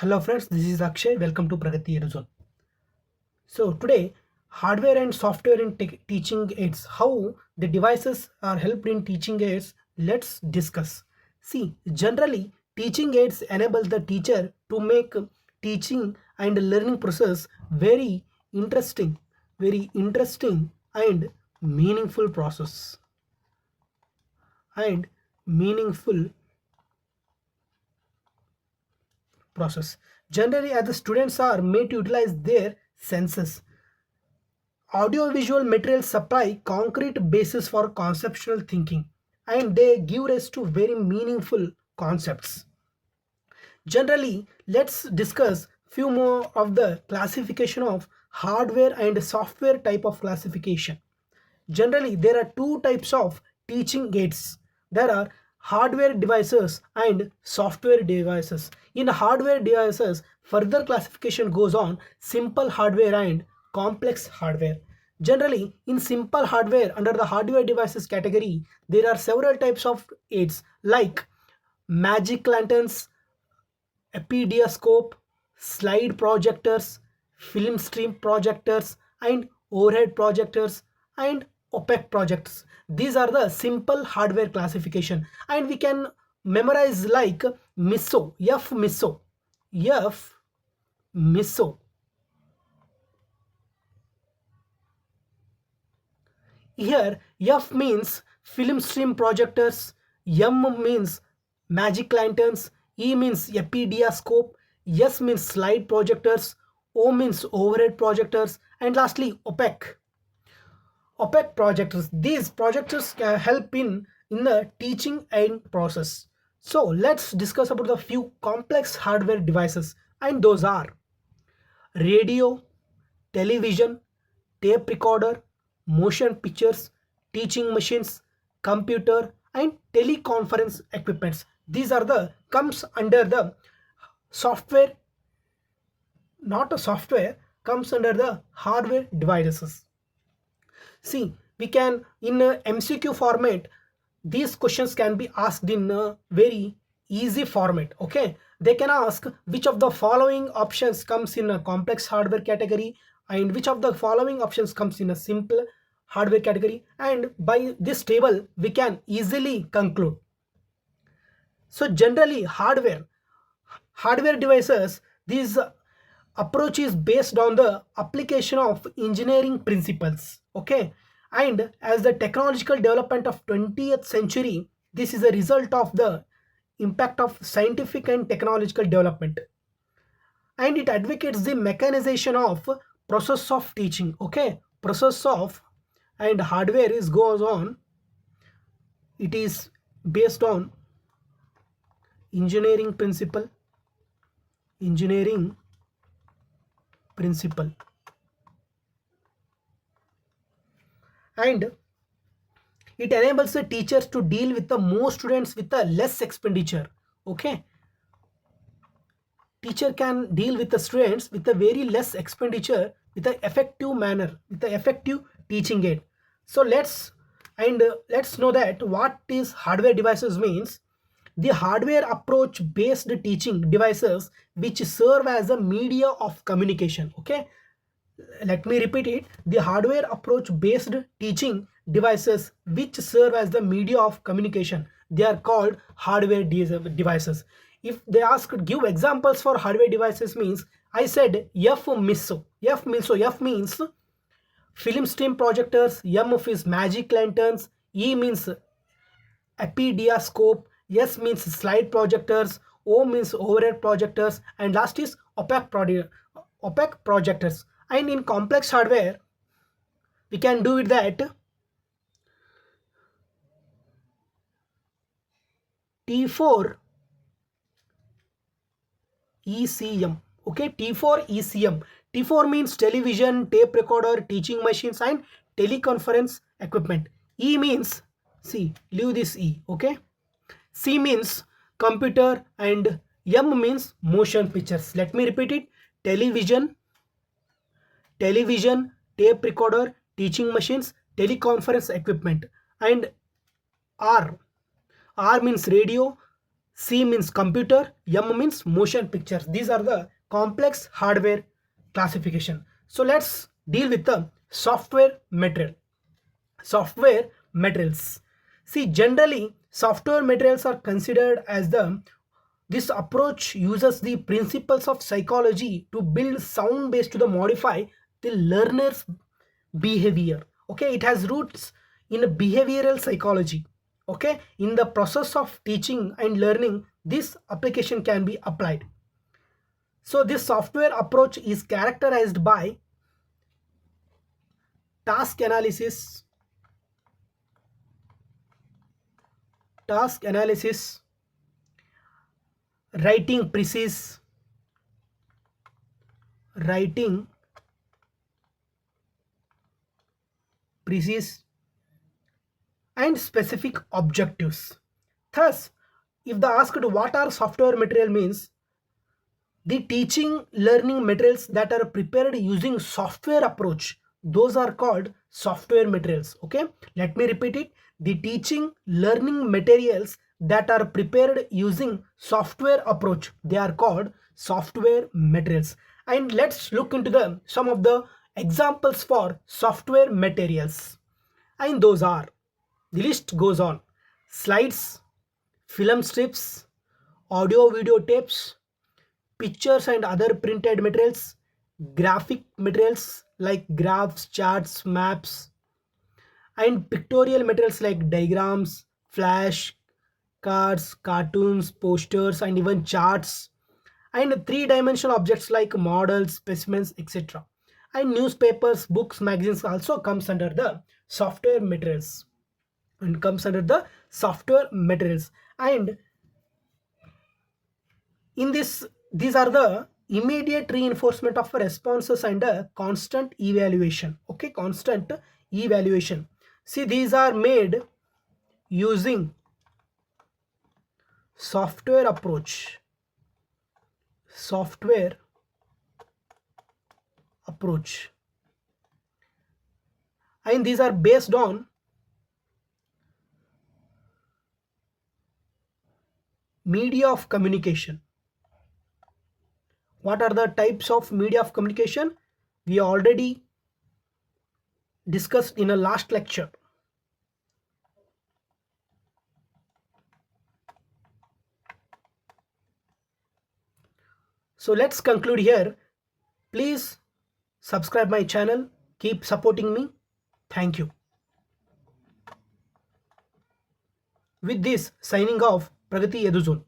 Hello friends, this is Akshay. Welcome to Pragati Eduzone. So today, hardware and software in teaching aids, how the devices are helped in teaching aids, let's discuss. See, generally, teaching aids enable the teacher to make teaching and learning process very interesting and meaningful process and meaningful process. Generally, as the students are made to utilize their senses. Audiovisual materials supply concrete basis for conceptual thinking and they give rise to very meaningful concepts. Generally, let's discuss few more of the classification of hardware and software type of classification. Generally, there are two types of teaching aids. There are hardware devices and software devices. In hardware devices, further classification goes on simple hardware and complex hardware. Generally, in simple hardware, under the hardware devices category, there are several types of aids like magic lanterns, epidiouscope, slide projectors, film stream projectors, and overhead projectors, and opaque projectors. These are the simple hardware classification, and we can memorize like MISO, F MISO, F MISO. Here, F means film stream projectors, M means magic lanterns, E means epidiouscope, S means slide projectors, O means overhead projectors, and lastly, opaque. Opaque projectors. These projectors can help in the teaching and process. So let's discuss about the few complex hardware devices, and those are radio, television, tape recorder, motion pictures, teaching machines, computer, and teleconference equipments. These are the comes under the software, not a software, comes under the hardware devices. See, we can in a MCQ format, these questions can be asked in a very easy format. Okay, they can ask which of the following options comes in a complex hardware category and which of the following options comes in a simple hardware category, and by this table we can easily conclude. So generally hardware devices, this approach is based on the application of engineering principles. Okay, and as the technological development of 20th century, this is a result of the impact of scientific and technological development, and it advocates the mechanization of process of teaching. Okay, process of, and hardware is goes on, it is based on engineering principle, engineering principle, and it enables the teachers to deal with the more students with a less expenditure. Okay, teacher can deal with the students with a very less expenditure with an effective manner, with the effective teaching aid. So let's know that what is hardware devices means. The hardware approach based teaching devices which serve as a media of communication. Okay, let me repeat it. The hardware approach based teaching devices which serve as the media of communication, they are called hardware devices. If they ask give examples for hardware devices means, I said F MISO. F means film stream projectors, M is magic lanterns, E means epidiouscope, S means slide projectors, O means overhead projectors, and last is opaque projectors. And in complex hardware, we can do it that T4 ECM. Okay, T4 ECM. T4 means television, tape recorder, teaching machines, and teleconference equipment. E means, see, leave this E. Okay, C means computer, and M means motion pictures. Let me repeat it. Television, television, tape recorder, teaching machines, teleconference equipment, and R. R means radio, C means computer, M means motion pictures. These are the complex hardware classification. So let's deal with the software material. Software materials. See, generally software materials are considered as the this approach uses the principles of psychology to build sound based to the modify the learner's behavior. Okay, it has roots in behavioral psychology. Okay, in the process of teaching and learning, this application can be applied. So this software approach is characterized by task analysis, task analysis, writing precise, writing precise, and specific objectives. Thus, if the asked what are software material means, the teaching learning materials that are prepared using software approach, those are called software materials. Okay, let me repeat it. The teaching learning materials that are prepared using software approach, they are called software materials. And let's look into the some of the examples for software materials. And those are, the list goes on: slides, film strips, audio video tapes, pictures and other printed materials, graphic materials like graphs, charts, maps, and pictorial materials like diagrams, flash cards, cartoons, posters, and even charts, and three-dimensional objects like models, specimens, etc. And newspapers, books, magazines also comes under the software materials, and comes under the software materials. And in this, these are the immediate reinforcement of responses and a constant evaluation. Okay, constant evaluation. See, these are made using software approach, software approach, and these are based on media of communication. What are the types of media of communication? We already discussed in a last lecture. So let's conclude here. Please subscribe my channel. Keep supporting me. Thank you. With this, signing off, Pragati Eduzone.